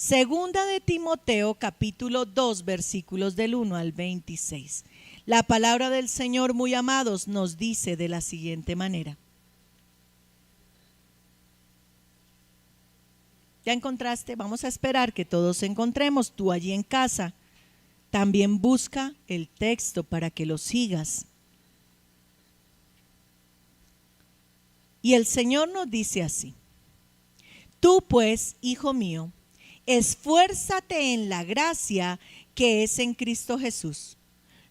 Segunda de Timoteo, capítulo 2, versículos del 1 al 26. La palabra del Señor, muy amados, nos dice de la siguiente manera. ¿Ya encontraste? Vamos a esperar que todos encontremos. Tú allí en casa también busca el texto para que lo sigas. Y el Señor nos dice así: tú pues, hijo mío, esfuérzate en la gracia que es en Cristo Jesús.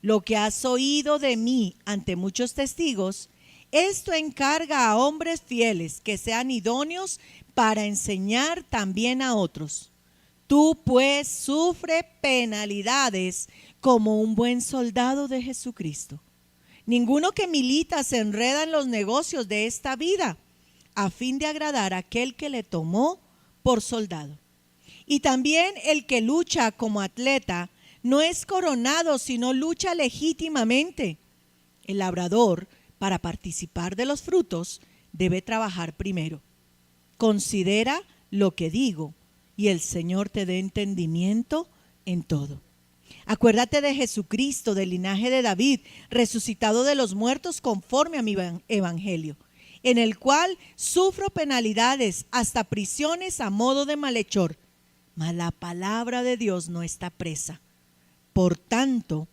Lo que has oído de mí ante muchos testigos, esto encarga a hombres fieles que sean idóneos para enseñar también a otros. Tú pues sufre penalidades como un buen soldado de Jesucristo. Ninguno que milita se enreda en los negocios de esta vida, a fin de agradar a aquel que le tomó por soldado. Y también el que lucha como atleta no es coronado, sino lucha legítimamente. El labrador, para participar de los frutos, debe trabajar primero. Considera lo que digo, y el Señor te dé entendimiento en todo. Acuérdate de Jesucristo, del linaje de David, resucitado de los muertos conforme a mi evangelio, en el cual sufro penalidades, hasta prisiones a modo de malhechor, mas la palabra de Dios no está presa. Por tanto,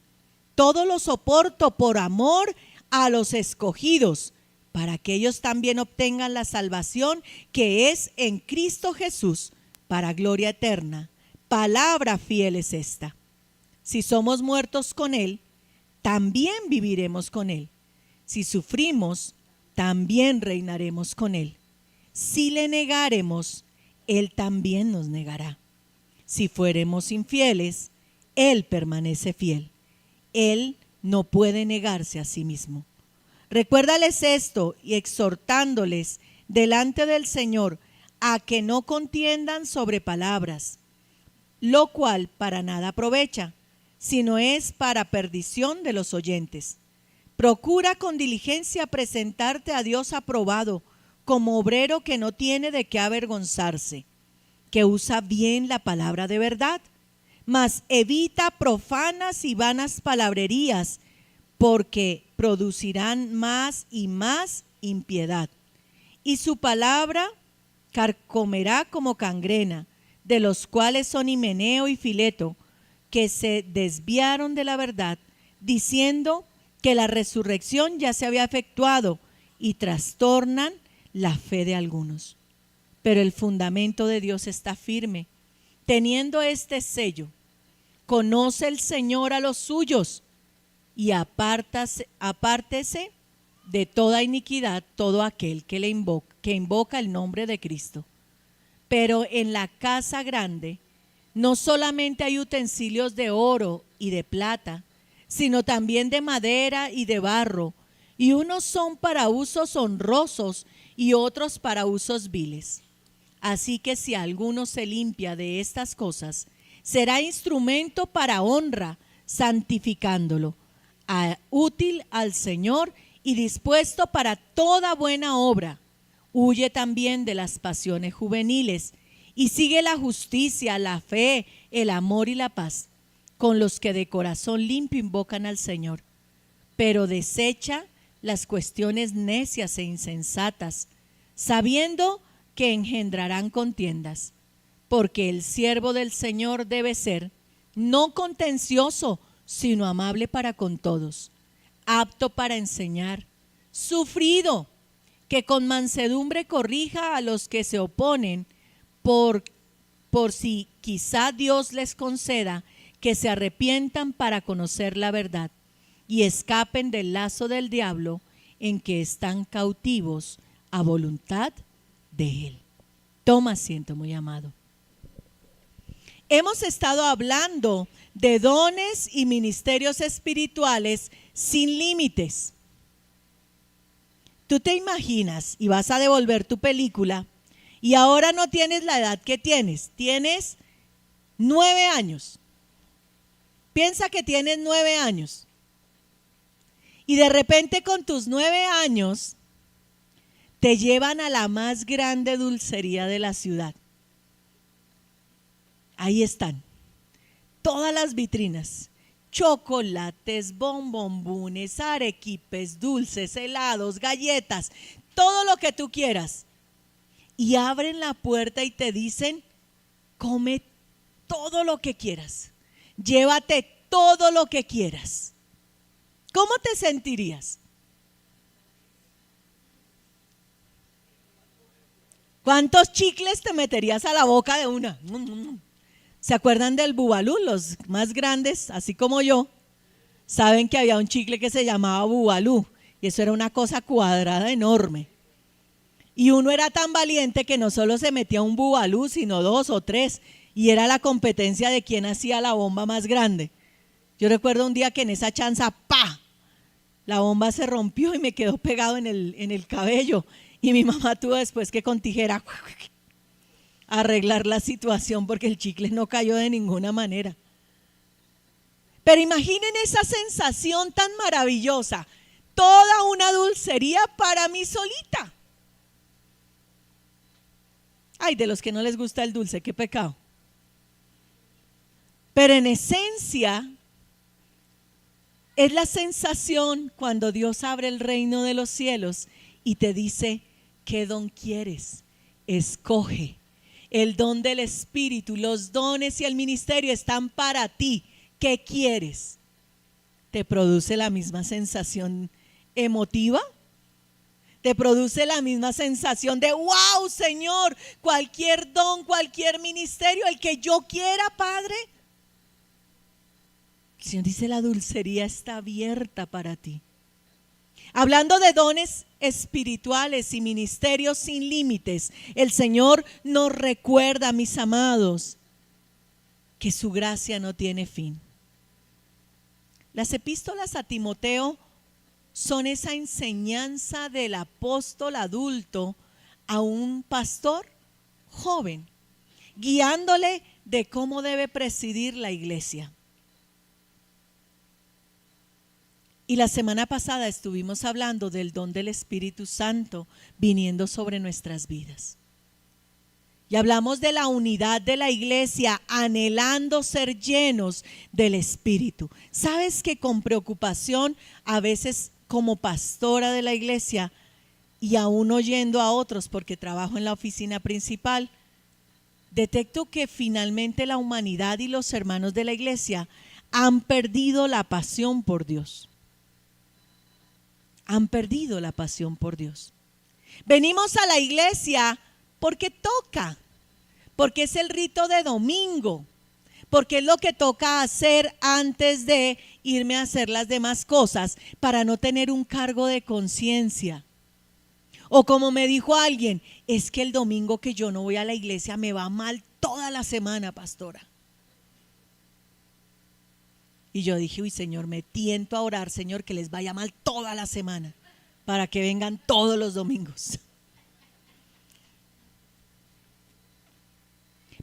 todo lo soporto por amor a los escogidos, para que ellos también obtengan la salvación que es en Cristo Jesús, para gloria eterna. Palabra fiel es esta. Si somos muertos con Él, también viviremos con Él. Si sufrimos, también reinaremos con Él. Si le negaremos, Él también nos negará. Si fuéremos infieles, Él permanece fiel. Él no puede negarse a sí mismo. Recuérdales esto y exhortándoles delante del Señor a que no contiendan sobre palabras, lo cual para nada aprovecha, sino es para perdición de los oyentes. Procura con diligencia presentarte a Dios aprobado, como obrero que no tiene de qué avergonzarse, que usa bien la palabra de verdad, mas evita profanas y vanas palabrerías, porque producirán más y más impiedad. Y su palabra carcomerá como gangrena, de los cuales son Himeneo y Fileto, que se desviaron de la verdad, diciendo que la resurrección ya se había efectuado, y trastornan la fe de algunos. Pero el fundamento de Dios está firme, teniendo este sello: conoce el Señor a los suyos, y apártese de toda iniquidad todo aquel que invoca el nombre de Cristo. Pero en la casa grande no solamente hay utensilios de oro y de plata, sino también de madera y de barro, y unos son para usos honrosos y otros para usos viles. Así que si alguno se limpia de estas cosas, será instrumento para honra, santificándolo, útil al Señor y dispuesto para toda buena obra. Huye también de las pasiones juveniles y sigue la justicia, la fe, el amor y la paz, con los que de corazón limpio invocan al Señor. Pero desecha las cuestiones necias e insensatas, sabiendo que engendrarán contiendas, porque el siervo del Señor debe ser no contencioso, sino amable para con todos, apto para enseñar, sufrido, que con mansedumbre corrija a los que se oponen, por si quizá Dios les conceda que se arrepientan para conocer la verdad y escapen del lazo del diablo en que están cautivos a voluntad de Él. Toma asiento, muy amado. Hemos estado hablando de dones y ministerios espirituales sin límites. Tú te imaginas, y vas a devolver tu película, y ahora no tienes la edad que tienes 9 años. Piensa que tienes 9 años. Y de repente con tus 9 años te llevan a la más grande dulcería de la ciudad. Ahí están todas las vitrinas: chocolates, bombombones, arequipes, dulces, helados, galletas, todo lo que tú quieras. Y abren la puerta y te dicen: come todo lo que quieras, llévate todo lo que quieras. ¿Cómo te sentirías? ¿Cuántos chicles te meterías a la boca de una? ¿Se acuerdan del Bubalú? Los más grandes, así como yo, saben que había un chicle que se llamaba Bubalú, y eso era una cosa cuadrada enorme. Y uno era tan valiente que no solo se metía un Bubalú, sino 2 o 3, y era la competencia de quién hacía la bomba más grande. Yo recuerdo un día que en esa chanza, ¡pa!, la bomba se rompió y me quedó pegado en el cabello, y mi mamá tuvo después que con tijera arreglar la situación porque el chicle no cayó de ninguna manera. Pero imaginen esa sensación tan maravillosa, toda una dulcería para mí solita. Ay, de los que no les gusta el dulce, qué pecado. Pero en esencia es la sensación cuando Dios abre el reino de los cielos y te dice: ¿qué don quieres? Escoge. El don del Espíritu, los dones y el ministerio están para ti. ¿Qué quieres? ¿Te produce la misma sensación emotiva? ¿Te produce la misma sensación de wow, Señor, cualquier don, cualquier ministerio, el que yo quiera, Padre? El Señor dice: la dulcería está abierta para ti. Hablando de dones espirituales y ministerios sin límites, el Señor nos recuerda, mis amados, que su gracia no tiene fin. Las epístolas a Timoteo son esa enseñanza del apóstol adulto a un pastor joven, guiándole de cómo debe presidir la iglesia. Y la semana pasada estuvimos hablando del don del Espíritu Santo viniendo sobre nuestras vidas. Y hablamos de la unidad de la iglesia, anhelando ser llenos del Espíritu. ¿Sabes que con preocupación a veces como pastora de la iglesia y aún oyendo a otros, porque trabajo en la oficina principal, detecto que finalmente la humanidad y los hermanos de la iglesia han perdido la pasión por Dios? Han perdido la pasión por Dios. Venimos a la iglesia porque toca, porque es el rito de domingo, porque es lo que toca hacer antes de irme a hacer las demás cosas para no tener un cargo de conciencia. O como me dijo alguien: es que el domingo que yo no voy a la iglesia me va mal toda la semana, pastora. Y yo dije: uy, Señor, me tiento a orar, Señor, que les vaya mal toda la semana para que vengan todos los domingos.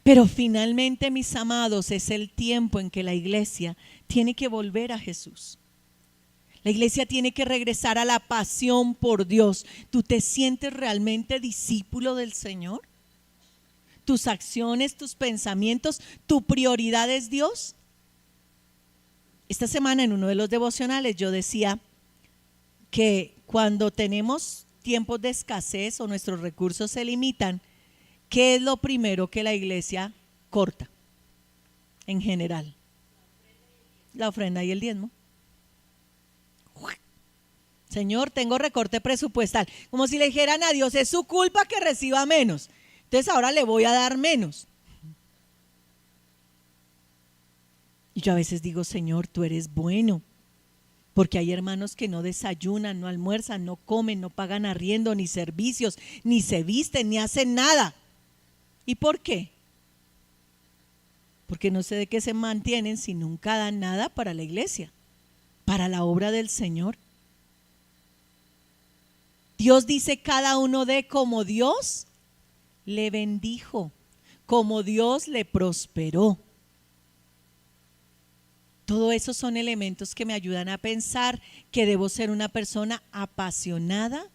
Pero finalmente, mis amados, es el tiempo en que la iglesia tiene que volver a Jesús. La iglesia tiene que regresar a la pasión por Dios. ¿Tú te sientes realmente discípulo del Señor? ¿Tus acciones, tus pensamientos, tu prioridad es Dios? Esta semana en uno de los devocionales yo decía que cuando tenemos tiempos de escasez o nuestros recursos se limitan, ¿qué es lo primero que la iglesia corta en general? La ofrenda y el diezmo. Señor, tengo recorte presupuestal. Como si le dijeran a Dios: es su culpa que reciba menos, entonces ahora le voy a dar menos. Y yo a veces digo: Señor, tú eres bueno, porque hay hermanos que no desayunan, no almuerzan, no comen, no pagan arriendo, ni servicios, ni se visten, ni hacen nada. ¿Y por qué? Porque no sé de qué se mantienen si nunca dan nada para la iglesia, para la obra del Señor. Dios dice: cada uno dé como Dios le bendijo, como Dios le prosperó. Todo eso son elementos que me ayudan a pensar que debo ser una persona apasionada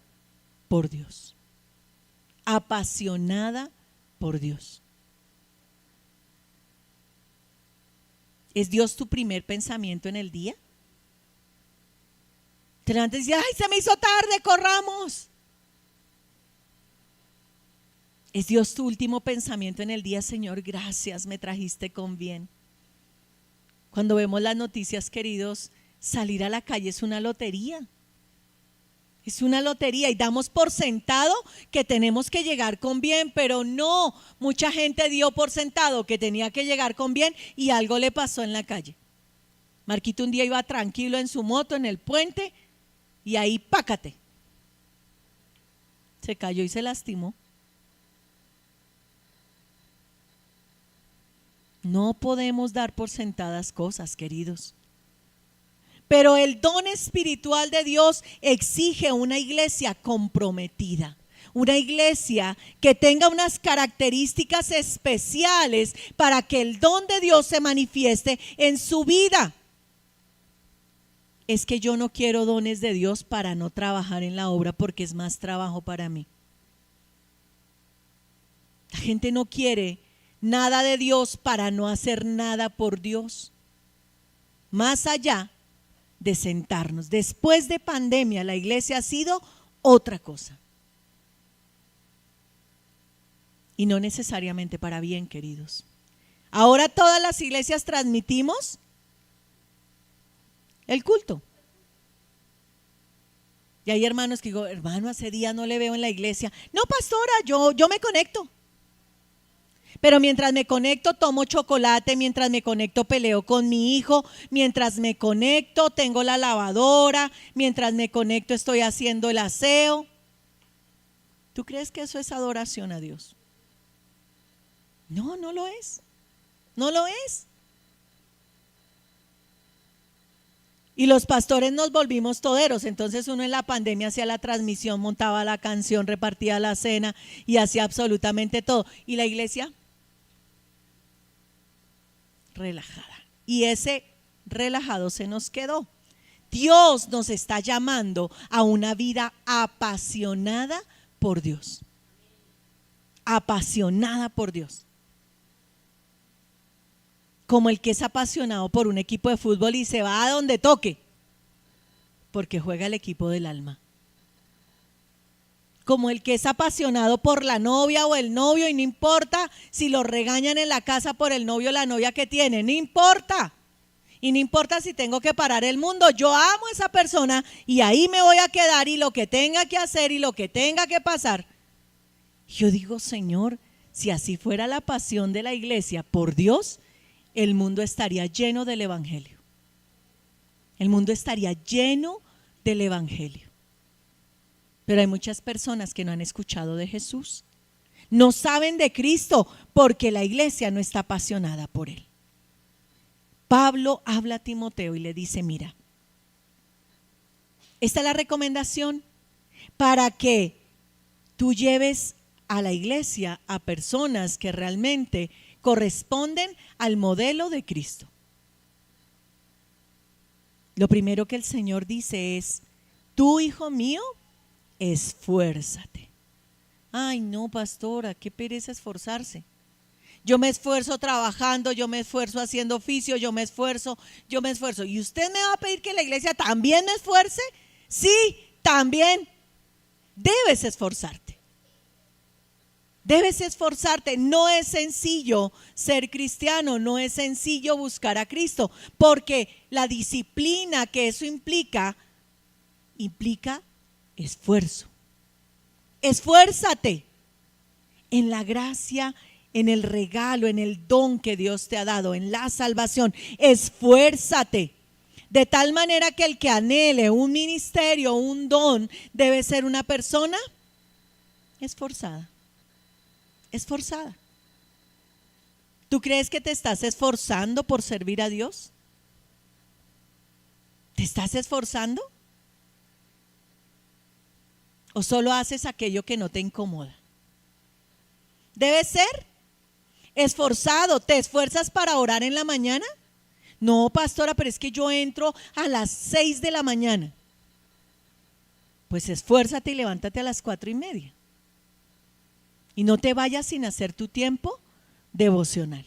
por Dios. Apasionada por Dios. ¿Es Dios tu primer pensamiento en el día? Te levantas y dices, ay, se me hizo tarde, corramos. ¿Es Dios tu último pensamiento en el día? Señor, gracias, me trajiste con bien. Cuando vemos las noticias, queridos, salir a la calle es una lotería. Es una lotería y damos por sentado que tenemos que llegar con bien, pero no, mucha gente dio por sentado que tenía que llegar con bien y algo le pasó en la calle. Marquito un día iba tranquilo en su moto en el puente y ahí pácate. Se cayó y se lastimó. No podemos dar por sentadas cosas, queridos. Pero el don espiritual de Dios exige una iglesia comprometida, una iglesia que tenga unas características especiales para que el don de Dios se manifieste en su vida. Es que yo no quiero dones de Dios para no trabajar en la obra porque es más trabajo para mí. La gente no quiere nada de Dios para no hacer nada por Dios. Más allá de sentarnos. Después de pandemia, la iglesia ha sido otra cosa. Y no necesariamente para bien, queridos. Ahora todas las iglesias transmitimos el culto. Y hay hermanos que digo, hermano, hace días no le veo en la iglesia. No, pastora, yo me conecto. Pero mientras me conecto tomo chocolate, mientras me conecto peleo con mi hijo, mientras me conecto tengo la lavadora, mientras me conecto estoy haciendo el aseo. ¿Tú crees que eso es adoración a Dios? No, no lo es. No lo es. Y los pastores nos volvimos toderos, entonces uno en la pandemia hacía la transmisión, montaba la canción, repartía la cena y hacía absolutamente todo. ¿Y la iglesia? Relajada. Y ese relajado se nos quedó. Dios nos está llamando a una vida apasionada por Dios. Apasionada por Dios. Como el que es apasionado por un equipo de fútbol y se va a donde toque, porque juega el equipo del alma. Como el que es apasionado por la novia o el novio y no importa si lo regañan en la casa por el novio o la novia que tiene, no importa. Y no importa si tengo que parar el mundo, yo amo a esa persona y ahí me voy a quedar y lo que tenga que hacer y lo que tenga que pasar. Yo digo, Señor, si así fuera la pasión de la iglesia por Dios, el mundo estaría lleno del evangelio. El mundo estaría lleno del evangelio. Pero hay muchas personas que no han escuchado de Jesús. No saben de Cristo porque la iglesia no está apasionada por Él. Pablo habla a Timoteo y le dice, mira, esta es la recomendación para que tú lleves a la iglesia a personas que realmente corresponden al modelo de Cristo. Lo primero que el Señor dice es, tú, hijo mío, esfuérzate. Ay, no, pastora, qué pereza esforzarse. Yo me esfuerzo trabajando, yo me esfuerzo haciendo oficio, yo me esfuerzo. ¿Y usted me va a pedir que la iglesia también me esfuerce? Sí, también. Debes esforzarte. Debes esforzarte. No es sencillo ser cristiano, no es sencillo buscar a Cristo, porque la disciplina que eso implica esfuerzo. Esfuérzate en la gracia, en el regalo, en el don que Dios te ha dado, en la salvación. Esfuérzate. De tal manera que el que anhele un ministerio, un don, debe ser una persona esforzada. Esforzada. ¿Tú crees que te estás esforzando por servir a Dios? ¿Te estás esforzando? ¿O solo haces aquello que no te incomoda? Debes ser esforzado. ¿Te esfuerzas para orar en la mañana? No, pastora, pero es que yo entro a las 6 de la mañana. Pues esfuérzate y levántate a las 4:30. Y no te vayas sin hacer tu tiempo devocional.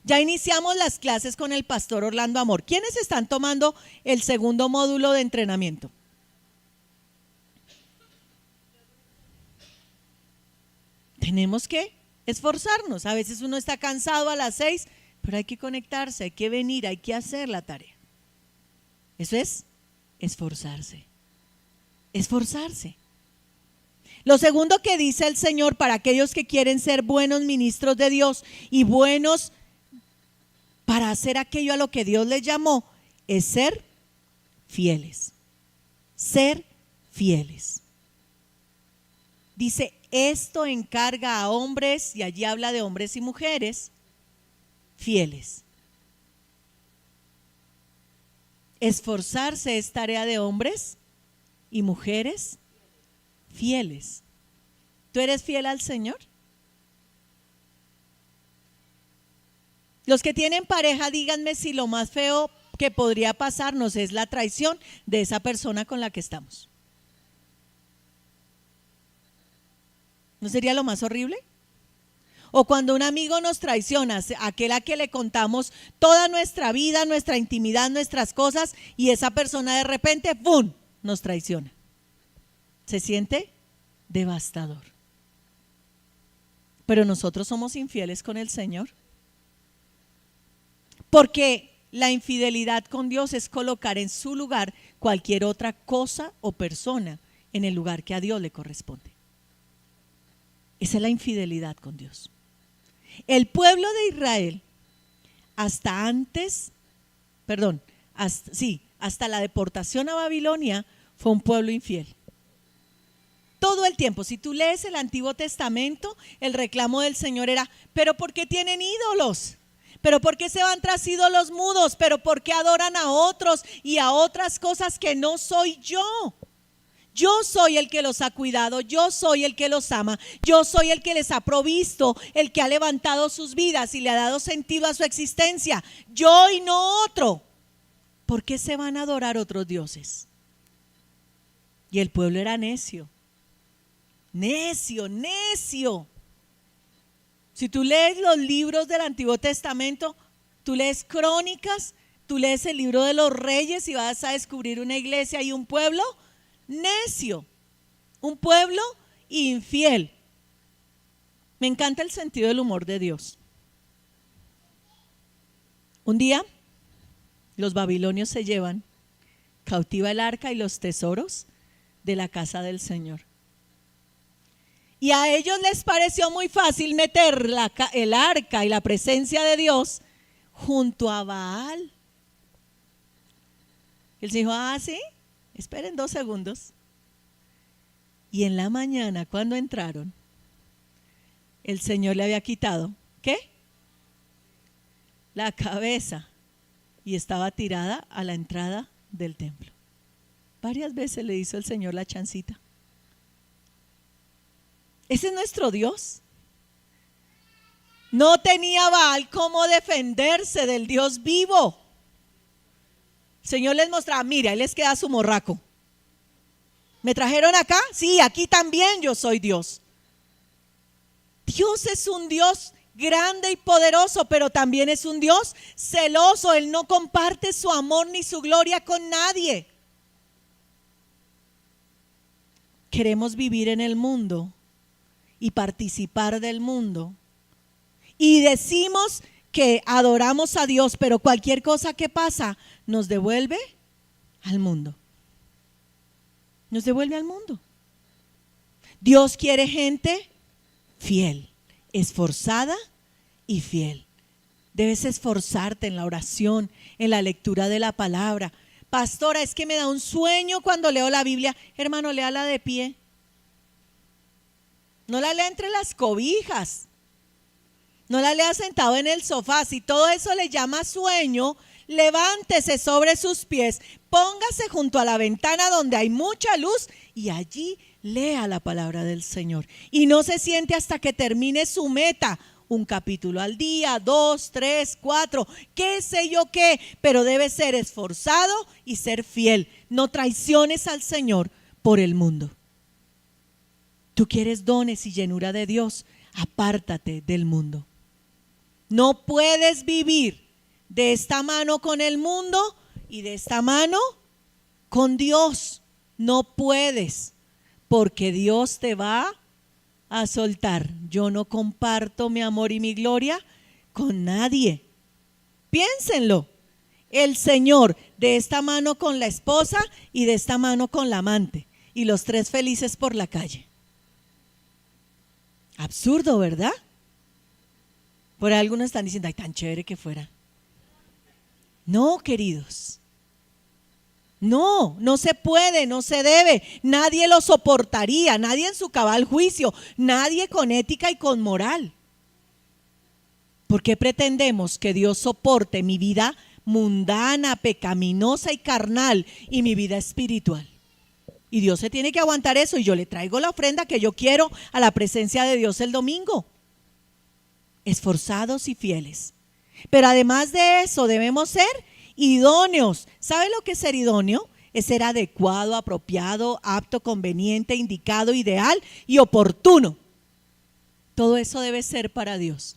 Ya iniciamos las clases con el pastor Orlando Amor. ¿Quiénes están tomando el segundo módulo de entrenamiento? Tenemos que esforzarnos. A veces uno está cansado a las 6, pero hay que conectarse, hay que venir, hay que hacer la tarea. Eso es esforzarse. Esforzarse. Lo segundo que dice el Señor para aquellos que quieren ser buenos ministros de Dios y buenos para hacer aquello a lo que Dios les llamó, es ser fieles. Ser fieles. Dice, esto encarga a hombres, y allí habla de hombres y mujeres, fieles. Esforzarse es tarea de hombres y mujeres fieles. ¿Tú eres fiel al Señor? Los que tienen pareja, díganme si lo más feo que podría pasarnos es la traición de esa persona con la que estamos. ¿No sería lo más horrible? O cuando un amigo nos traiciona, aquel a que le contamos toda nuestra vida, nuestra intimidad, nuestras cosas, y esa persona de repente, ¡pum!, nos traiciona. Se siente devastador. Pero nosotros somos infieles con el Señor. Porque la infidelidad con Dios es colocar en su lugar cualquier otra cosa o persona en el lugar que a Dios le corresponde. Esa es la infidelidad con Dios. El pueblo de Israel, hasta la deportación a Babilonia, fue un pueblo infiel. Todo el tiempo, si tú lees el Antiguo Testamento, el reclamo del Señor era, pero ¿por qué tienen ídolos? ¿Pero por qué se van tras ídolos mudos? ¿Pero por qué adoran a otros y a otras cosas que no soy yo? Yo soy el que los ha cuidado, yo soy el que los ama, yo soy el que les ha provisto, el que ha levantado sus vidas y le ha dado sentido a su existencia, yo y no otro. ¿Por qué se van a adorar otros dioses? Y el pueblo era necio, necio, necio. Si tú lees los libros del Antiguo Testamento, tú lees Crónicas, tú lees el libro de los Reyes y vas a descubrir una iglesia y un pueblo necio, un pueblo infiel. Me encanta el sentido del humor de Dios. Un día los babilonios se llevan cautiva el arca y los tesoros de la casa del Señor. Y a ellos les pareció muy fácil meter el arca y la presencia de Dios junto a Baal. Él dijo, sí, esperen 2 segundos. Y en la mañana, cuando entraron, el Señor le había quitado, ¿qué? La cabeza, y estaba tirada a la entrada del templo. Varias veces le hizo el Señor la chancita. Ese es nuestro Dios. No tenía Baal cómo defenderse del Dios vivo. El Señor les mostraba, mira, ahí les queda su morraco. ¿Me trajeron acá? Sí, aquí también yo soy Dios. Dios es un Dios grande y poderoso, pero también es un Dios celoso. Él no comparte su amor ni su gloria con nadie. Queremos vivir en el mundo y participar del mundo. Y decimos que adoramos a Dios, pero cualquier cosa que pasa nos devuelve al mundo. Nos devuelve al mundo. Dios quiere gente fiel, esforzada y fiel. Debes esforzarte en la oración, en la lectura de la palabra. Pastora, es que me da un sueño cuando leo la Biblia. Hermano, léala de pie. No la lea entre las cobijas. No la lea sentado en el sofá. Si todo eso le llama sueño, levántese sobre sus pies, póngase junto a la ventana donde hay mucha luz y allí lea la palabra del Señor. Y no se siente hasta que termine su meta. Un capítulo al día, 2, 3, 4, qué sé yo qué, pero debe ser esforzado y ser fiel. No traiciones al Señor por el mundo. Tú quieres dones y llenura de Dios, apártate del mundo. No puedes vivir de esta mano con el mundo y de esta mano con Dios. No puedes, porque Dios te va a soltar. Yo no comparto mi amor y mi gloria con nadie. Piénsenlo. El Señor de esta mano con la esposa y de esta mano con la amante, y los tres felices por la calle. Absurdo, ¿verdad? Por ahí algunos están diciendo, ay, tan chévere que fuera. No, queridos. No, no se puede, no se debe. Nadie lo soportaría, nadie en su cabal juicio, nadie con ética y con moral. ¿Por qué pretendemos que Dios soporte mi vida mundana, pecaminosa y carnal y mi vida espiritual? Y Dios se tiene que aguantar eso, y yo le traigo la ofrenda que yo quiero a la presencia de Dios el domingo. Esforzados y fieles. Pero además de eso debemos ser idóneos. ¿Sabe lo que es ser idóneo? Es ser adecuado, apropiado, apto, conveniente, indicado, ideal y oportuno. Todo eso debe ser para Dios.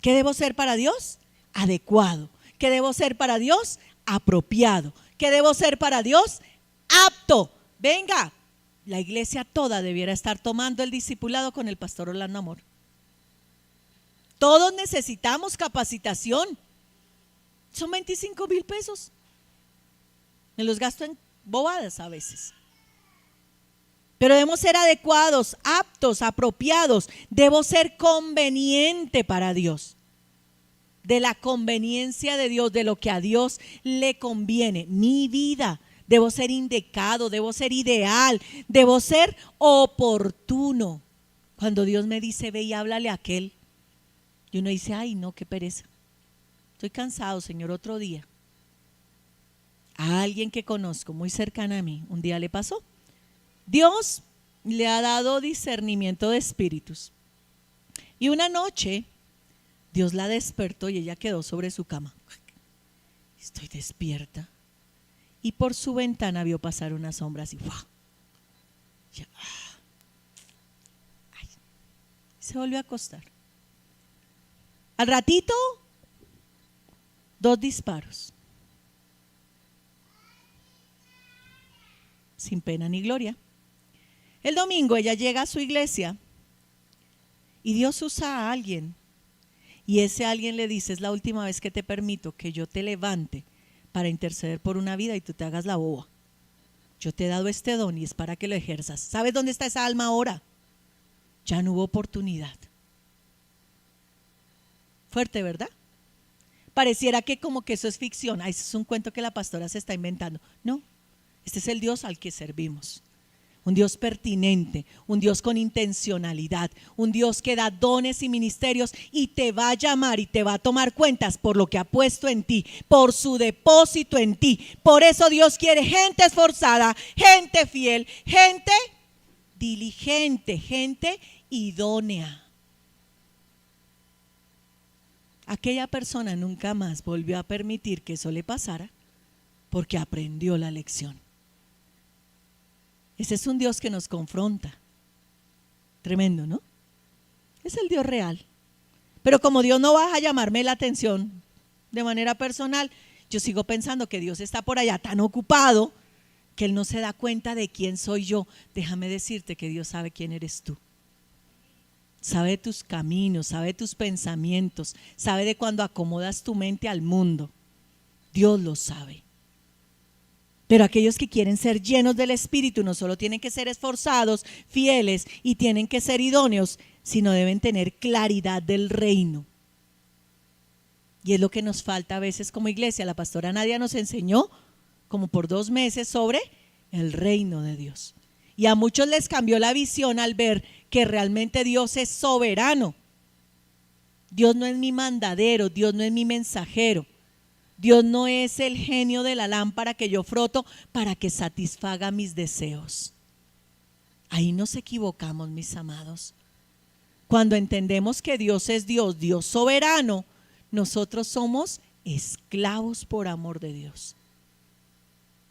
¿Qué debo ser para Dios? Adecuado. ¿Qué debo ser para Dios? Apropiado. ¿Qué debo ser para Dios? Apto. Venga, la iglesia toda debiera estar tomando el discipulado con el pastor Orlando Amor. Todos necesitamos capacitación. Son 25,000 pesos. Me los gasto en bobadas a veces. Pero debemos ser adecuados, aptos, apropiados. Debo ser conveniente para Dios. De la conveniencia de Dios, de lo que a Dios le conviene. Mi vida. Debo ser indicado, debo ser ideal, debo ser oportuno. Cuando Dios me dice, ve y háblale a aquel, y uno dice, ay no, qué pereza. Estoy cansado, Señor, otro día. A alguien que conozco, muy cercana a mí, un día le pasó. Dios le ha dado discernimiento de espíritus. Y una noche, Dios la despertó y ella quedó sobre su cama. Estoy despierta. Y por su ventana vio pasar una sombra así. ¡Wow! Se volvió a acostar. Al ratito, 2 disparos. Sin pena ni gloria. El domingo ella llega a su iglesia y Dios usa a alguien. Y ese alguien le dice, es la última vez que te permito que yo te levante para interceder por una vida y tú te hagas la boba. Yo te he dado este don y es para que lo ejerzas. ¿Sabes dónde está esa alma ahora? Ya no hubo oportunidad. Fuerte, ¿verdad? Pareciera que como que eso es ficción. Eso es un cuento que la pastora se está inventando. No, este es el Dios al que servimos. Un Dios pertinente, un Dios con intencionalidad, un Dios que da dones y ministerios y te va a llamar y te va a tomar cuentas por lo que ha puesto en ti, por su depósito en ti. Por eso Dios quiere gente esforzada, gente fiel, gente diligente, gente idónea. Aquella persona nunca más volvió a permitir que eso le pasara porque aprendió la lección. Ese es un Dios que nos confronta. Tremendo, ¿no? Es el Dios real. Pero como Dios no va a llamarme la atención de manera personal, yo sigo pensando que Dios está por allá tan ocupado que Él no se da cuenta de quién soy yo. Déjame decirte que Dios sabe quién eres tú. Sabe de tus caminos, sabe de tus pensamientos, sabe de cuando acomodas tu mente al mundo. Dios lo sabe. Pero aquellos que quieren ser llenos del Espíritu no solo tienen que ser esforzados, fieles y tienen que ser idóneos, sino deben tener claridad del reino. Y es lo que nos falta a veces como iglesia. La pastora Nadia nos enseñó como por 2 meses sobre el reino de Dios. Y a muchos les cambió la visión al ver que realmente Dios es soberano. Dios no es mi mandadero, Dios no es mi mensajero. Dios no es el genio de la lámpara que yo froto para que satisfaga mis deseos. Ahí nos equivocamos, mis amados. Cuando entendemos que Dios es Dios, Dios soberano, nosotros somos esclavos por amor de Dios.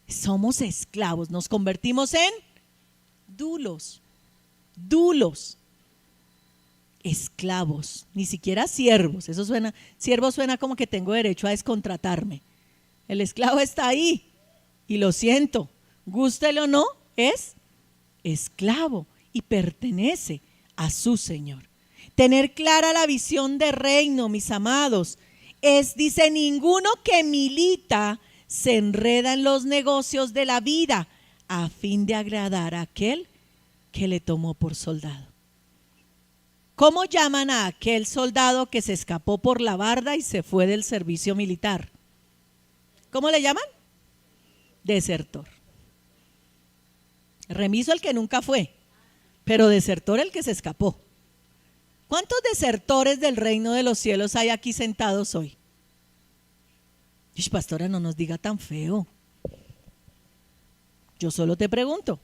Somos esclavos, nos convertimos en dulos. esclavos, ni siquiera siervos. Eso suena, siervo suena como que tengo derecho a descontratarme. El esclavo está ahí y lo siento, gústele o no, es esclavo y pertenece a su Señor. Tener clara la visión de reino, mis amados, dice, ninguno que milita se enreda en los negocios de la vida a fin de agradar a aquel que le tomó por soldado. ¿Cómo llaman a aquel soldado que se escapó por la barda y se fue del servicio militar? ¿Cómo le llaman? Desertor. Remiso el que nunca fue, pero desertor el que se escapó. ¿Cuántos desertores del reino de los cielos hay aquí sentados hoy? Pastora, no nos diga tan feo. Yo solo te pregunto,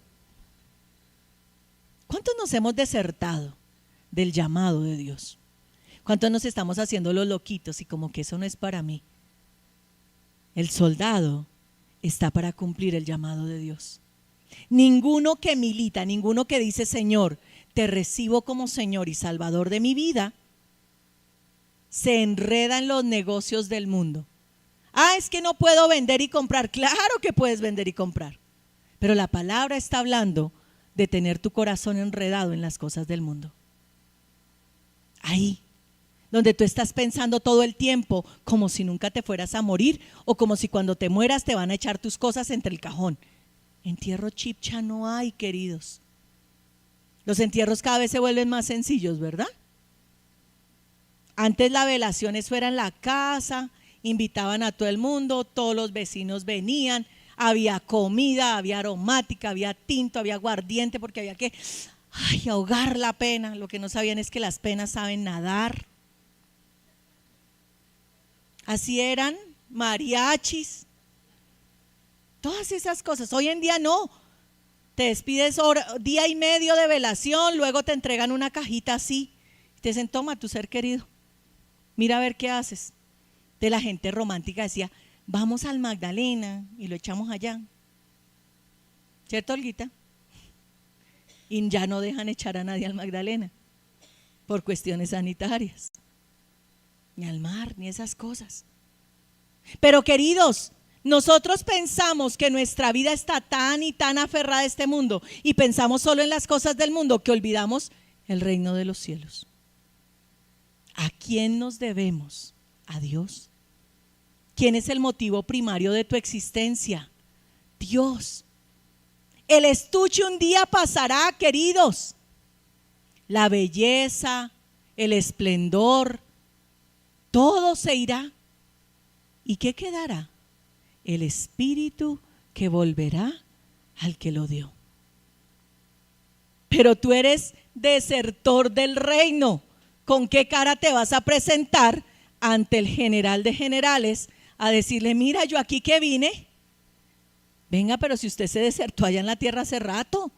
¿cuántos nos hemos desertado del llamado de Dios? ¿Cuántos nos estamos haciendo los loquitos y como que eso no es para mí? El soldado está para cumplir el llamado de Dios. Ninguno que milita, ninguno que dice, Señor, te recibo como Señor y Salvador de mi vida, se enreda en los negocios del mundo. Es que no puedo vender y comprar. Claro que puedes vender y comprar, pero la palabra está hablando de tener tu corazón enredado en las cosas del mundo. Ahí, donde tú estás pensando todo el tiempo como si nunca te fueras a morir, o como si cuando te mueras te van a echar tus cosas entre el cajón. Entierro chipcha no hay, queridos. Los entierros cada vez se vuelven más sencillos, ¿verdad? Antes la velación eso era en la casa, invitaban a todo el mundo, todos los vecinos venían, había comida, había aromática, había tinto, había aguardiente, porque había que ahogar la pena. Lo que no sabían es que las penas saben nadar. Así eran, mariachis, todas esas cosas. Hoy en día no, te despides día y medio de velación, luego te entregan una cajita así, te dicen, toma tu ser querido, mira a ver qué haces. De la gente romántica decía, vamos al Magdalena y lo echamos allá, ¿cierto, Olguita? Y ya no dejan echar a nadie al Magdalena por cuestiones sanitarias, ni al mar, ni esas cosas. Pero queridos, nosotros pensamos que nuestra vida está tan y tan aferrada a este mundo y pensamos solo en las cosas del mundo que olvidamos el reino de los cielos. ¿A quién nos debemos? A Dios. ¿Quién es el motivo primario de tu existencia? Dios. El estuche un día pasará, queridos. La belleza, el esplendor, todo se irá. ¿Y qué quedará? El espíritu que volverá al que lo dio. Pero tú eres desertor del reino. ¿Con qué cara te vas a presentar ante el general de generales a decirle, mira, yo aquí que vine? Venga, pero si usted se desertó allá en la tierra hace rato,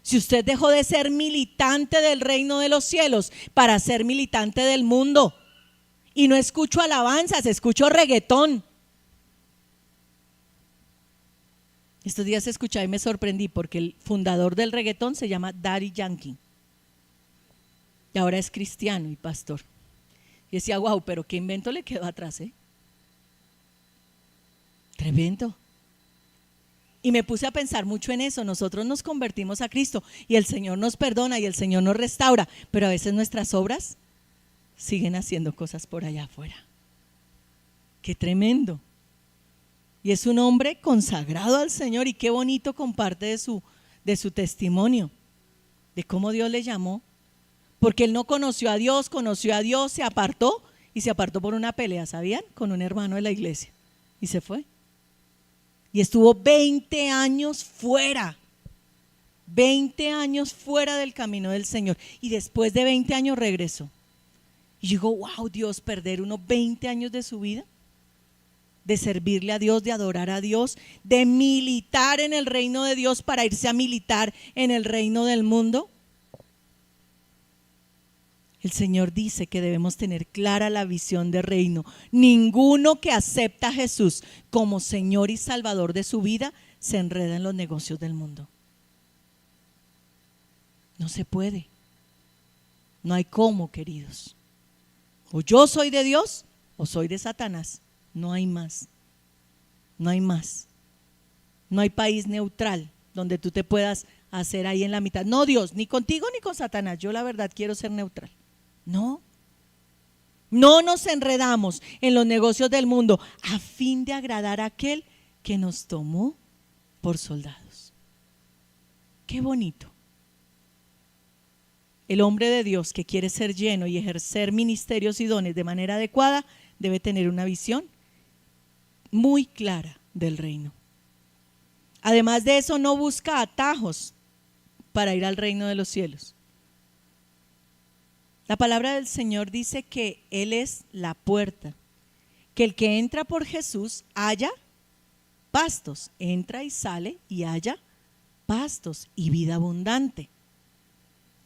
si usted dejó de ser militante del reino de los cielos para ser militante del mundo, y no escucho alabanzas, escucho reggaetón. Estos días escuché y me sorprendí porque el fundador del reggaetón se llama Daddy Yankee y ahora es cristiano y pastor. Y decía, wow, pero qué invento le quedó atrás, tremendo. Y me puse a pensar mucho en eso. Nosotros nos convertimos a Cristo y el Señor nos perdona y el Señor nos restaura, pero a veces nuestras obras siguen haciendo cosas por allá afuera. Qué tremendo. Y es un hombre consagrado al Señor, y qué bonito comparte de su testimonio, de cómo Dios le llamó, porque él no conoció a Dios, se apartó, y se apartó por una pelea, ¿sabían? Con un hermano de la iglesia, y se fue. Y estuvo 20 años fuera, 20 años fuera del camino del Señor, y después de 20 años regresó. Y yo digo, wow, Dios, perder unos 20 años de su vida, de servirle a Dios, de adorar a Dios, de militar en el reino de Dios para irse a militar en el reino del mundo. El Señor dice que debemos tener clara la visión de reino. Ninguno que acepta a Jesús como Señor y Salvador de su vida se enreda en los negocios del mundo. No se puede. No hay cómo, queridos. O yo soy de Dios o soy de Satanás. No hay más. No hay más. No hay país neutral donde tú te puedas hacer ahí en la mitad. No, Dios, ni contigo ni con Satanás. Yo la verdad quiero ser neutral. No. No nos enredamos en los negocios del mundo a fin de agradar a aquel que nos tomó por soldados. Qué bonito. El hombre de Dios que quiere ser lleno y ejercer ministerios y dones de manera adecuada debe tener una visión muy clara del reino. Además de eso, no busca atajos para ir al reino de los cielos. La palabra del Señor dice que Él es la puerta, que el que entra por Jesús halla pastos, entra y sale y halla pastos y vida abundante.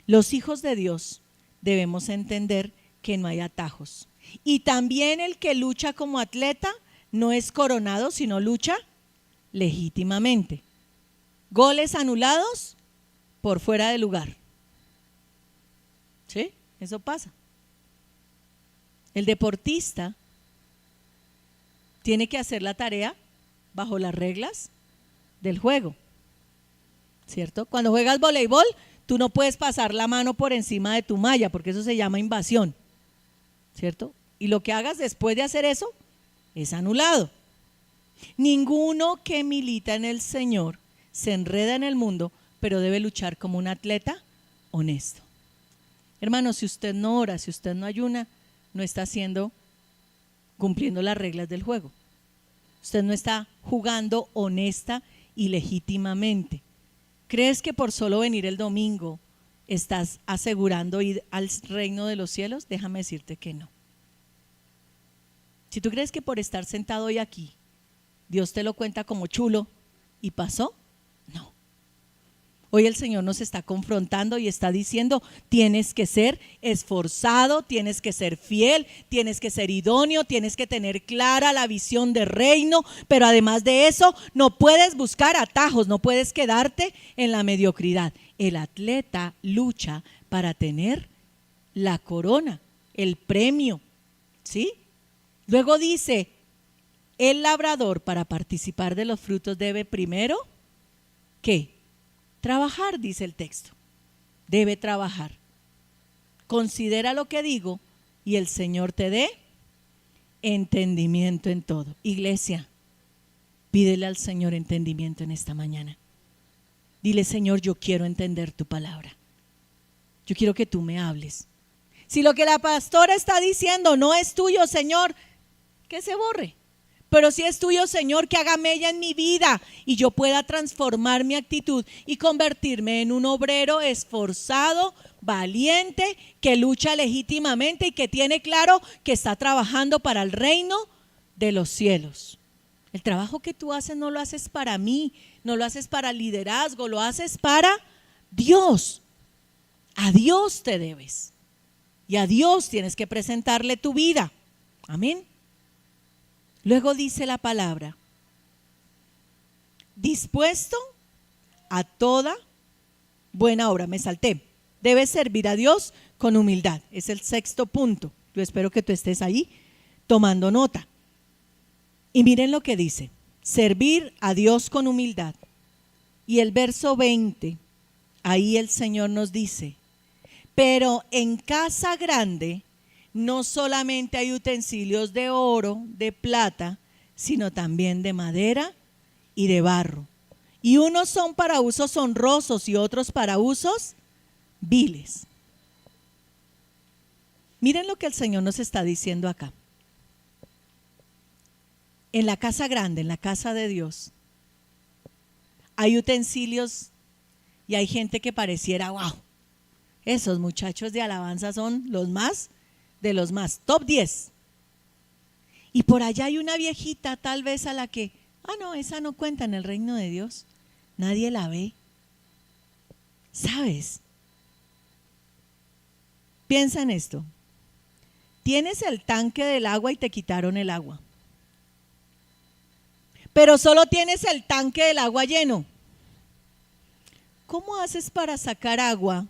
Los hijos de Dios debemos entender que no hay atajos. Y también el que lucha como atleta no es coronado, sino lucha legítimamente. Goles anulados por fuera de lugar. ¿Sí? Eso pasa. El deportista tiene que hacer la tarea bajo las reglas del juego, ¿cierto? Cuando juegas voleibol, tú no puedes pasar la mano por encima de tu malla porque eso se llama invasión, ¿cierto? Y lo que hagas después de hacer eso es anulado. Ninguno que milita en el Señor se enreda en el mundo, pero debe luchar como un atleta honesto. Hermano, si usted no ora, si usted no ayuna, no está cumpliendo las reglas del juego. Usted no está jugando honesta y legítimamente. ¿Crees que por solo venir el domingo estás asegurando ir al reino de los cielos? Déjame decirte que no. Si tú crees que por estar sentado hoy aquí, Dios te lo cuenta como chulo y pasó, no. Hoy el Señor nos está confrontando y está diciendo, tienes que ser esforzado, tienes que ser fiel, tienes que ser idóneo, tienes que tener clara la visión del reino, pero además de eso no puedes buscar atajos, no puedes quedarte en la mediocridad. El atleta lucha para tener la corona, el premio, ¿sí? Luego dice, el labrador para participar de los frutos debe primero, ¿qué? Trabajar, dice el texto. Debe trabajar. Considera lo que digo y el Señor te dé entendimiento en todo. Iglesia, pídele al Señor entendimiento en esta mañana. Dile, Señor, yo quiero entender tu palabra. Yo quiero que tú me hables. Si lo que la pastora está diciendo no es tuyo, Señor, que se borre. Pero si es tuyo, Señor, que haga mella en mi vida y yo pueda transformar mi actitud y convertirme en un obrero esforzado, valiente, que lucha legítimamente y que tiene claro que está trabajando para el reino de los cielos. El trabajo que tú haces no lo haces para mí, no lo haces para liderazgo, lo haces para Dios. A Dios te debes y a Dios tienes que presentarle tu vida. Amén. Luego dice la palabra, dispuesto a toda buena obra. Me salté. Debes servir a Dios con humildad. Es el sexto punto. Yo espero que tú estés ahí tomando nota. Y miren lo que dice, servir a Dios con humildad. Y el verso 20, ahí el Señor nos dice, pero en casa grande no solamente hay utensilios de oro, de plata, sino también de madera y de barro. Y unos son para usos honrosos y otros para usos viles. Miren lo que el Señor nos está diciendo acá. En la casa grande, en la casa de Dios, hay utensilios y hay gente que pareciera, wow, esos muchachos de alabanza son los más de los más, top 10. Y por allá hay una viejita tal vez a la que, no, esa no cuenta en el reino de Dios. Nadie la ve. ¿Sabes? Piensa en esto. Tienes el tanque del agua y te quitaron el agua. Pero solo tienes el tanque del agua lleno. ¿Cómo haces para sacar agua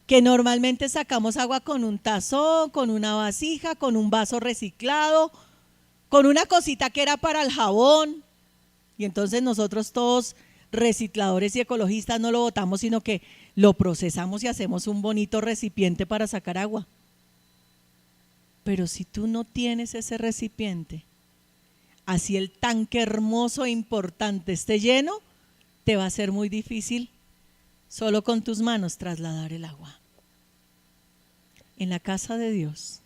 que normalmente sacamos agua con un tazón, con una vasija, con un vaso reciclado, con una cosita que era para el jabón, y entonces nosotros todos recicladores y ecologistas no lo botamos, sino que lo procesamos y hacemos un bonito recipiente para sacar agua. Pero si tú no tienes ese recipiente, así el tanque hermoso e importante esté lleno, te va a ser muy difícil solo con tus manos trasladar el agua. En la casa de Dios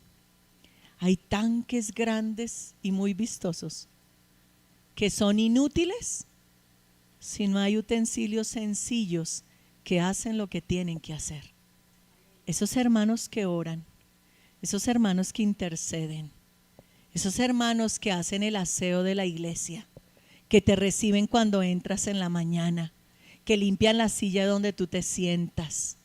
hay tanques grandes y muy vistosos que son inútiles si no hay utensilios sencillos que hacen lo que tienen que hacer. Esos hermanos que oran, esos hermanos que interceden, esos hermanos que hacen el aseo de la iglesia, que te reciben cuando entras en la mañana, que limpian la silla donde tú te sientas,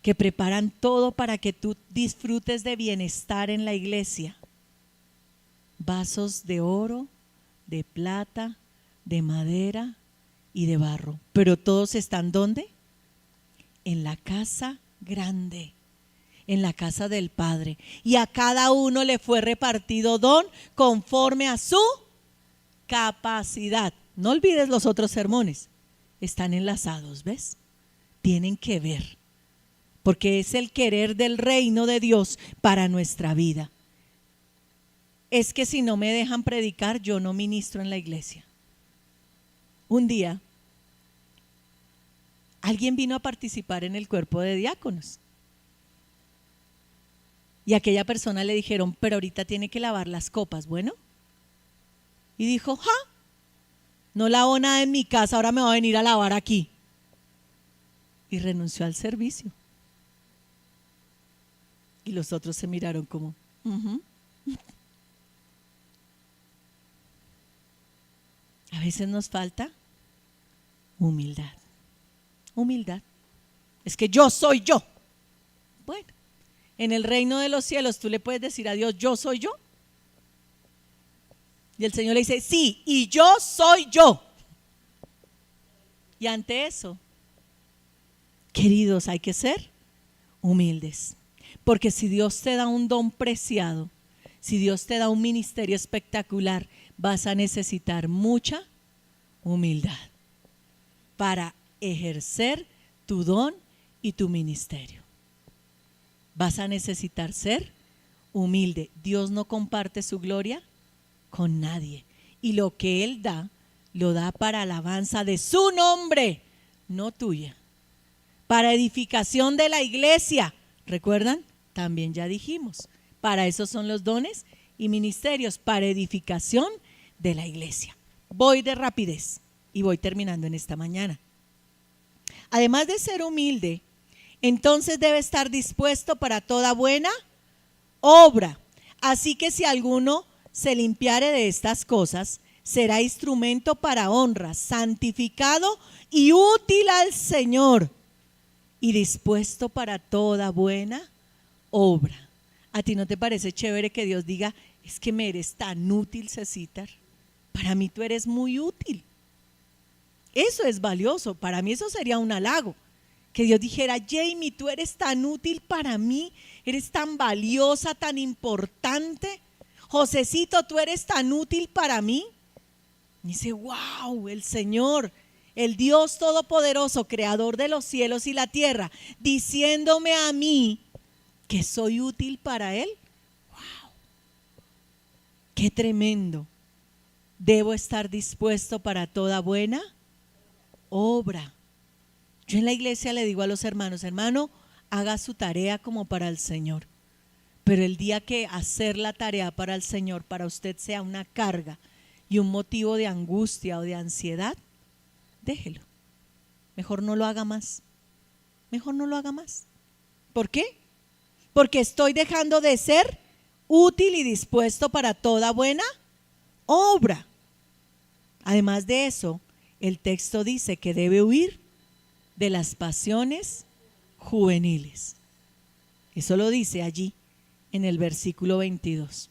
que preparan todo para que tú disfrutes de bienestar en la iglesia. Vasos de oro, de plata, de madera y de barro. Pero todos están ¿dónde? En la casa grande, en la casa del Padre. Y a cada uno le fue repartido don conforme a su capacidad. No olvides los otros sermones. Están enlazados, ¿ves? Tienen que ver. Porque es el querer del reino de Dios para nuestra vida. Es que si no me dejan predicar, yo no ministro en la iglesia. Un día, alguien vino a participar en el cuerpo de diáconos. Y a aquella persona le dijeron, pero ahorita tiene que lavar las copas, bueno. Y dijo, no lavo nada en mi casa, ahora me voy a venir a lavar aquí. Y renunció al servicio. Y los otros se miraron como, A veces nos falta humildad. Humildad. Es que yo soy yo. Bueno, en el reino de los cielos tú le puedes decir a Dios, yo soy yo. Y el Señor le dice, sí, y yo soy yo. Y ante eso, queridos, hay que ser humildes. Porque si Dios te da un don preciado, si Dios te da un ministerio espectacular, vas a necesitar mucha humildad para ejercer tu don y tu ministerio. Vas a necesitar ser humilde. Dios no comparte su gloria con nadie. Y lo que Él da, lo da para alabanza de su nombre, no tuya. Para edificación de la iglesia. ¿Recuerdan? También ya dijimos. Para eso son los dones y ministerios, para edificación de la iglesia. Voy de rapidez y voy terminando en esta mañana. Además de ser humilde, entonces debe estar dispuesto para toda buena obra. Así que si alguno se limpiare de estas cosas, será instrumento para honra, santificado y útil al Señor, y dispuesto para toda buena obra. ¿A ti no te parece chévere que Dios diga, es que me eres tan útil, Cecitar? Para mí tú eres muy útil. Eso es valioso, para mí eso sería un halago. Que Dios dijera, Jamie, tú eres tan útil para mí, eres tan valiosa, tan importante. Josecito, tú eres tan útil para mí. Y dice, wow, el Señor, el Dios Todopoderoso, creador de los cielos y la tierra, diciéndome a mí que soy útil para Él. Wow, qué tremendo. Debo estar dispuesto para toda buena obra. Yo en la iglesia le digo a los hermanos, hermano, haga su tarea como para el Señor. Pero el día que hacer la tarea para el Señor para usted sea una carga y un motivo de angustia o de ansiedad, déjelo. Mejor no lo haga más. Mejor no lo haga más. ¿Por qué? Porque estoy dejando de ser útil y dispuesto para toda buena obra. Además de eso, el texto dice que debe huir de las pasiones juveniles. Eso lo dice allí en el versículo 22.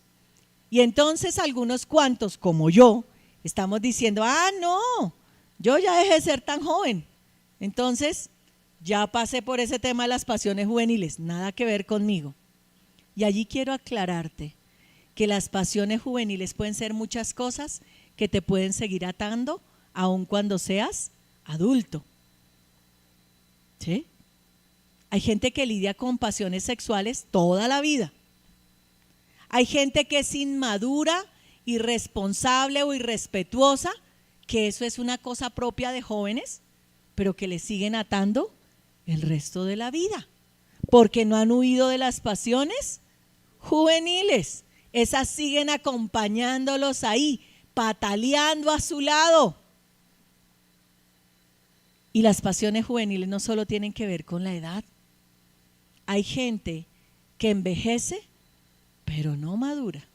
Y entonces algunos cuantos como yo estamos diciendo, no, yo ya dejé de ser tan joven. Entonces, Ya pasé por ese tema de las pasiones juveniles, nada que ver conmigo. Y allí quiero aclararte que las pasiones juveniles pueden ser muchas cosas que te pueden seguir atando aun cuando seas adulto. ¿Sí? Hay gente que lidia con pasiones sexuales toda la vida. Hay gente que es inmadura, irresponsable o irrespetuosa, que eso es una cosa propia de jóvenes, pero que le siguen atando el resto de la vida, porque no han huido de las pasiones juveniles. Esas siguen acompañándolos ahí, pataleando a su lado. Y las pasiones juveniles no solo tienen que ver con la edad. Hay gente que envejece, pero no madura.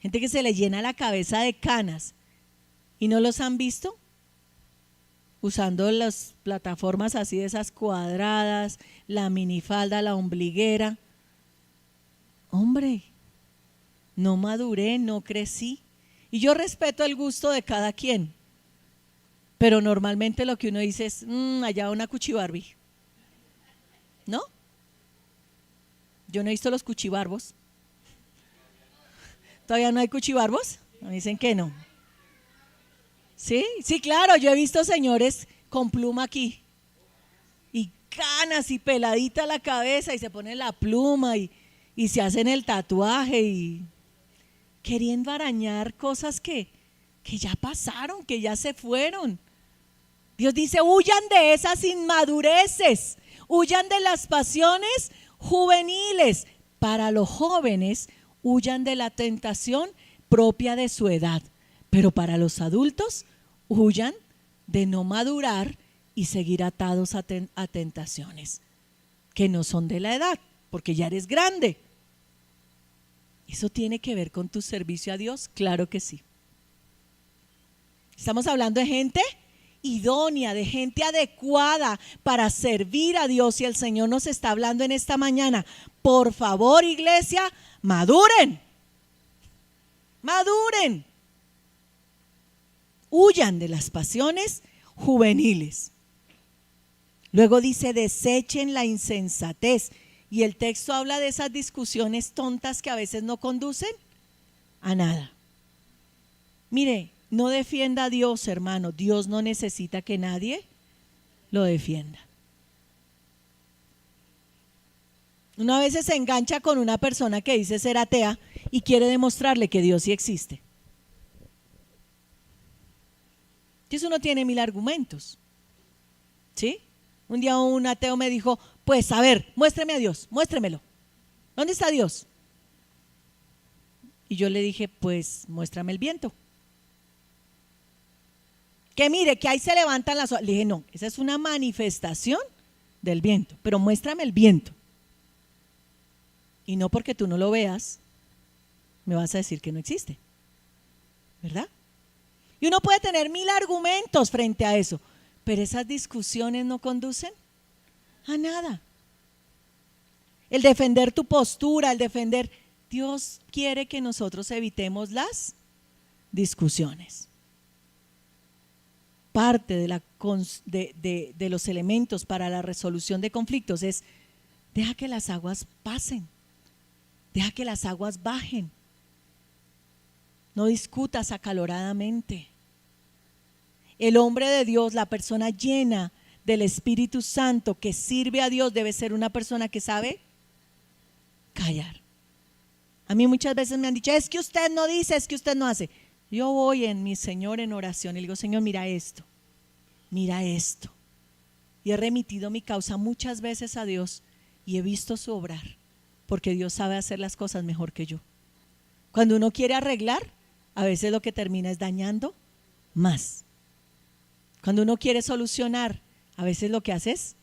Gente que se le llena la cabeza de canas y no los han visto usando las plataformas así de esas cuadradas, la minifalda, la ombliguera. Hombre, no maduré, no crecí. Y yo respeto el gusto de cada quien, pero normalmente lo que uno dice es, allá una cuchibarbie. ¿No? Yo no he visto los cuchibarbos. ¿Todavía no hay cuchibarbos? Me dicen que no. ¿Sí? Sí, claro, yo he visto señores con pluma aquí y canas y peladita la cabeza y se ponen la pluma y se hacen el tatuaje y queriendo arañar cosas que ya pasaron, que ya se fueron. Dios dice, huyan de esas inmadureces, huyan de las pasiones juveniles. Para los jóvenes, huyan de la tentación propia de su edad, pero para los adultos, huyan de no madurar y seguir atados a tentaciones que no son de la edad, porque ya eres grande. ¿Eso tiene que ver con tu servicio a Dios? Claro que sí. Estamos hablando de gente idónea, de gente adecuada para servir a Dios, y el Señor nos está hablando en esta mañana. Por favor, iglesia, maduren. Maduren. Huyan de las pasiones juveniles. Luego dice, desechen la insensatez. Y el texto habla de esas discusiones tontas que a veces no conducen a nada. Mire, no defienda a Dios, hermano. Dios no necesita que nadie lo defienda. Uno a veces se engancha con una persona que dice ser atea y quiere demostrarle que Dios sí existe. Entonces uno tiene 1000 argumentos. ¿Sí? Un día un ateo me dijo, pues a ver, muéstreme a Dios, muéstremelo. ¿Dónde está Dios? Y yo le dije, pues muéstrame el viento. Que mire, que ahí se levantan las olas. Le dije, no, esa es una manifestación del viento, pero muéstrame el viento. Y no porque tú no lo veas, me vas a decir que no existe. ¿Verdad? Y uno puede tener 1000 argumentos frente a eso, pero esas discusiones no conducen a nada. El defender tu postura, el defender, Dios quiere que nosotros evitemos las discusiones. Parte de los elementos para la resolución de conflictos es, deja que las aguas pasen, deja que las aguas bajen. No discutas acaloradamente. El hombre de Dios, la persona llena del Espíritu Santo que sirve a Dios, debe ser una persona que sabe callar. A mí muchas veces me han dicho, es que usted no dice, es que usted no hace. Yo voy en mi Señor en oración y le digo, Señor, mira esto, mira esto. Y he remitido mi causa muchas veces a Dios y he visto su obrar, porque Dios sabe hacer las cosas mejor que yo. Cuando uno quiere arreglar, a veces lo que termina es dañando más. Cuando uno quiere solucionar, a veces lo que hace es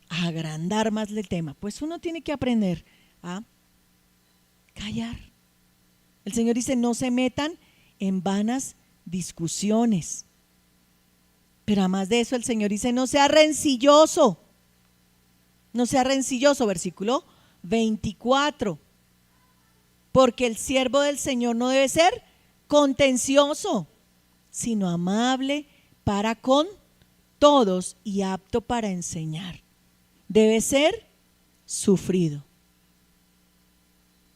agrandar más el tema. Pues uno tiene que aprender a callar. El Señor dice, no se metan en vanas discusiones. Pero además de eso, el Señor dice, no sea rencilloso. No sea rencilloso, versículo 24. Porque el siervo del Señor no debe ser contencioso, sino amable para con todos y apto para enseñar. Debe ser sufrido.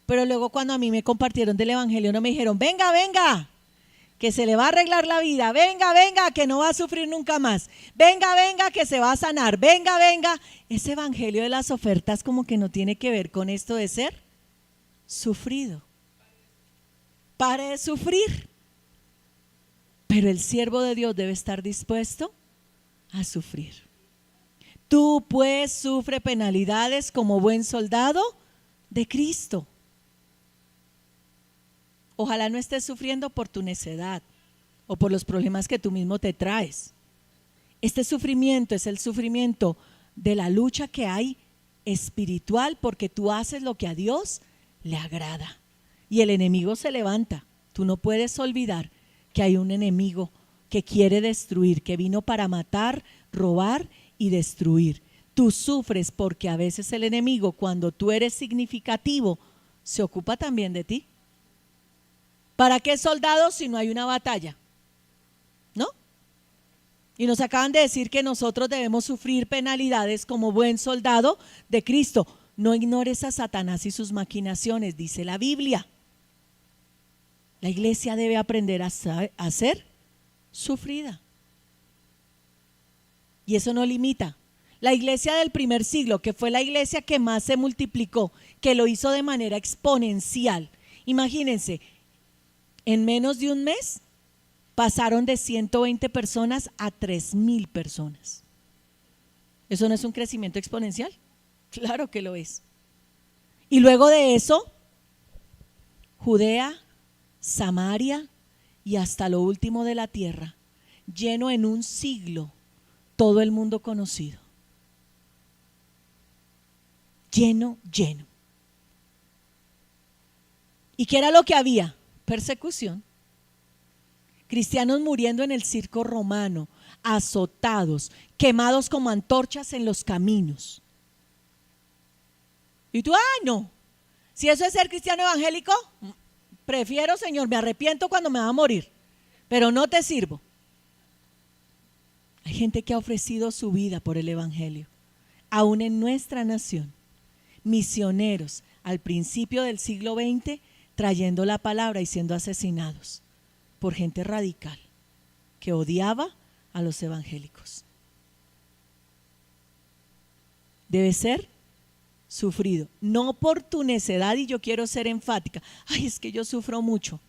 Pero luego cuando a mí me compartieron del evangelio no me dijeron, venga, venga, que se le va a arreglar la vida, venga, venga, que no va a sufrir nunca más, venga, venga, que se va a sanar, venga, venga. Ese evangelio de las ofertas como que no tiene que ver con esto de ser sufrido. Pare de sufrir. Pero el siervo de Dios debe estar dispuesto a sufrir. Tú pues sufre penalidades como buen soldado de Cristo. Ojalá no estés sufriendo por tu necedad o por los problemas que tú mismo te traes. Este sufrimiento es el sufrimiento de la lucha que hay espiritual porque tú haces lo que a Dios le agrada. Y el enemigo se levanta. Tú no puedes olvidar que hay un enemigo que quiere destruir, que vino para matar, robar y destruir. Tú sufres porque a veces el enemigo, cuando tú eres significativo, se ocupa también de ti. ¿Para qué soldados si no hay una batalla? ¿No? Y nos acaban de decir que nosotros debemos sufrir penalidades como buen soldado de Cristo. No ignores a Satanás y sus maquinaciones, dice la Biblia. La iglesia debe aprender a ser sufrida. Y eso no limita. La iglesia del primer siglo, que fue la iglesia que más se multiplicó, que lo hizo de manera exponencial. Imagínense, en menos de un mes pasaron de 120 personas a 3,000 personas. ¿Eso no es un crecimiento exponencial? Claro que lo es. Y luego de eso, Judea, Samaria y hasta lo último de la tierra, lleno en un siglo, todo el mundo conocido. Lleno, lleno. ¿Y qué era lo que había? Persecución. Cristianos muriendo en el circo romano, azotados, quemados como antorchas en los caminos. Y tú, ay no, si eso es ser cristiano evangélico, prefiero, Señor, me arrepiento cuando me va a morir, pero no te sirvo. Hay gente que ha ofrecido su vida por el evangelio, aún en nuestra nación, misioneros al principio del siglo XX, trayendo la palabra y siendo asesinados por gente radical que odiaba a los evangélicos. Debe ser sufrido, no por tu necedad, y yo quiero ser enfática, ay, es que yo sufro mucho.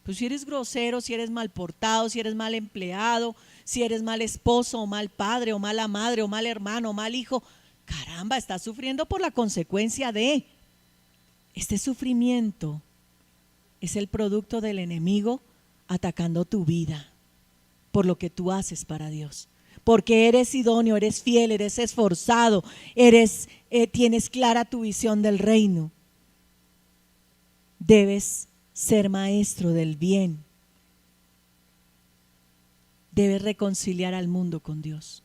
Pues si eres grosero, si eres mal portado, si eres mal empleado, si eres mal esposo o mal padre o mala madre o mal hermano o mal hijo, caramba, estás sufriendo por la consecuencia de. Este sufrimiento es el producto del enemigo atacando tu vida por lo que tú haces para Dios. Porque eres idóneo, eres fiel, eres esforzado, tienes clara tu visión del reino. Debes ser maestro del bien. Debes reconciliar al mundo con Dios.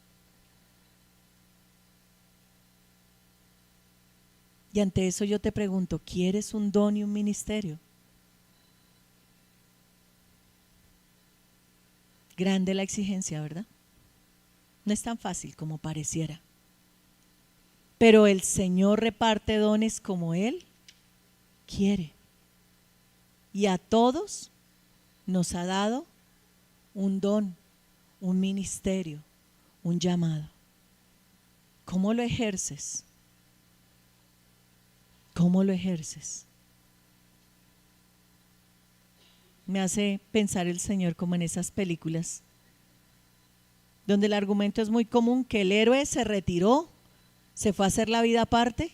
Y ante eso yo te pregunto, ¿quieres un don y un ministerio? Grande la exigencia, ¿verdad? No es tan fácil como pareciera. Pero el Señor reparte dones como Él quiere. Y a todos nos ha dado un don, un ministerio, un llamado. ¿Cómo lo ejerces? ¿Cómo lo ejerces? Me hace pensar el Señor como en esas películas donde el argumento es muy común, que el héroe se retiró, se fue a hacer la vida aparte,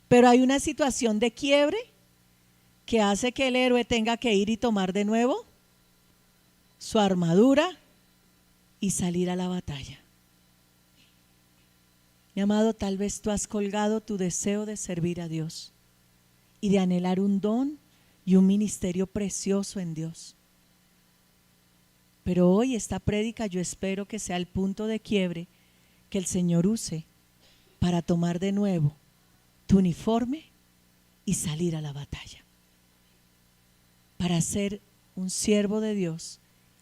pero hay una situación de quiebre que hace que el héroe tenga que ir y tomar de nuevo su armadura y salir a la batalla. Mi amado, tal vez tú has colgado tu deseo de servir a Dios y de anhelar un don y un ministerio precioso en Dios. Pero hoy esta prédica yo espero que sea el punto de quiebre que el Señor use para tomar de nuevo tu uniforme y salir a la batalla. Para ser un siervo de Dios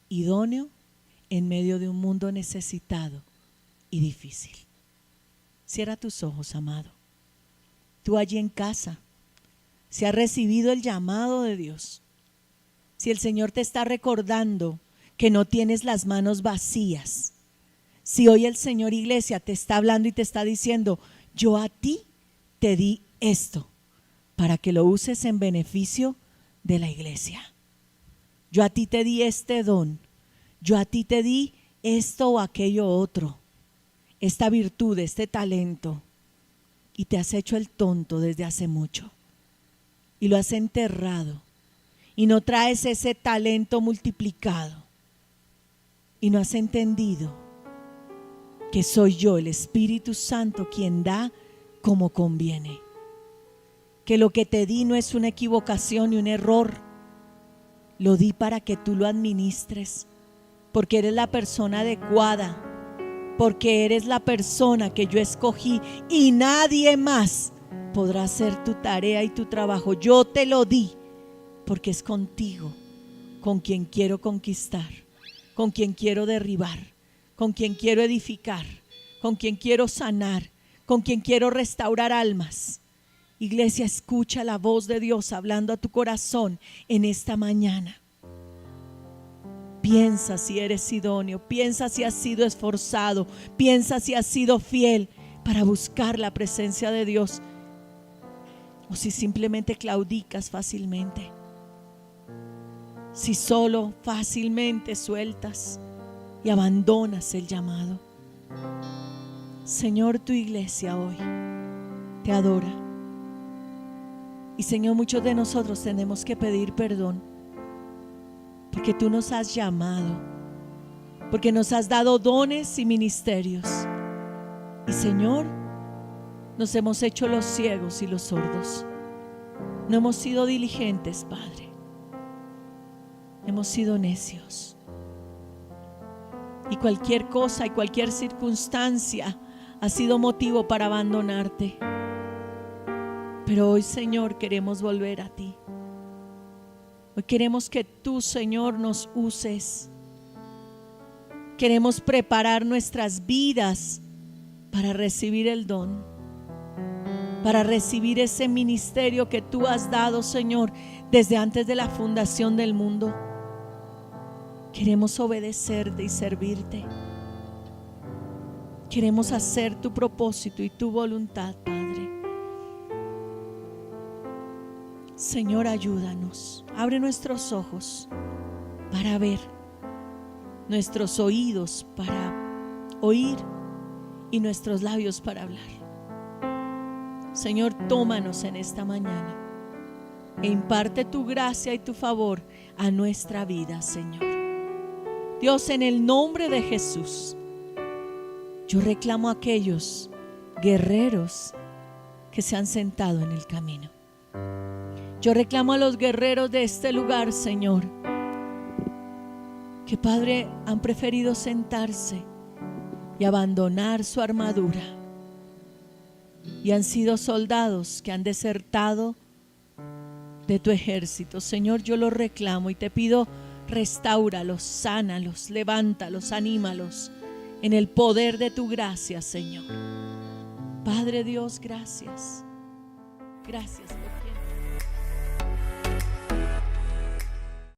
idóneo en medio de un mundo necesitado y difícil. Cierra tus ojos, amado. Tú allí en casa, si has recibido el llamado de Dios, si el Señor te está recordando que no tienes las manos vacías, si hoy el Señor, iglesia, te está hablando y te está diciendo: yo a ti te di esto para que lo uses en beneficio de la iglesia. Yo a ti te di este don, yo a ti te di esto o aquello otro, esta virtud, este talento, y te has hecho el tonto desde hace mucho y lo has enterrado y no traes ese talento multiplicado y no has entendido que soy yo, el Espíritu Santo, quien da como conviene, que lo que te di no es una equivocación ni un error, lo di para que tú lo administres, porque eres la persona adecuada, porque eres la persona que yo escogí y nadie más podrá hacer tu tarea y tu trabajo. Yo te lo di porque es contigo con quien quiero conquistar, con quien quiero derribar, con quien quiero edificar, con quien quiero sanar, con quien quiero restaurar almas. Iglesia, escucha la voz de Dios hablando a tu corazón en esta mañana. Piensa si eres idóneo, piensa si has sido esforzado, piensa si has sido fiel para buscar la presencia de Dios, o si simplemente claudicas fácilmente, si solo fácilmente sueltas y abandonas el llamado. Señor, tu iglesia hoy te adora. Y Señor, muchos de nosotros tenemos que pedir perdón, porque tú nos has llamado, porque nos has dado dones y ministerios. Y Señor, nos hemos hecho los ciegos y los sordos. No hemos sido diligentes, Padre. Hemos sido necios. Y cualquier cosa y cualquier circunstancia ha sido motivo para abandonarte. Pero hoy, Señor, queremos volver a ti. Hoy queremos que tú, Señor, nos uses. Queremos preparar nuestras vidas para recibir el don, para recibir ese ministerio que tú has dado, Señor, desde antes de la fundación del mundo. Queremos obedecerte y servirte. Queremos hacer tu propósito y tu voluntad, Padre. Señor, ayúdanos. Abre nuestros ojos para ver, nuestros oídos para oír y nuestros labios para hablar. Señor, tómanos en esta mañana e imparte tu gracia y tu favor a nuestra vida, Señor. Dios, en el nombre de Jesús, yo reclamo a aquellos guerreros que se han sentado en el camino. Yo reclamo a los guerreros de este lugar, Señor, que, Padre, han preferido sentarse y abandonar su armadura, y han sido soldados que han desertado de tu ejército. Señor, yo los reclamo y te pido: restáuralos, sánalos, levántalos, anímalos en el poder de tu gracia, Señor. Padre Dios, gracias. Gracias porque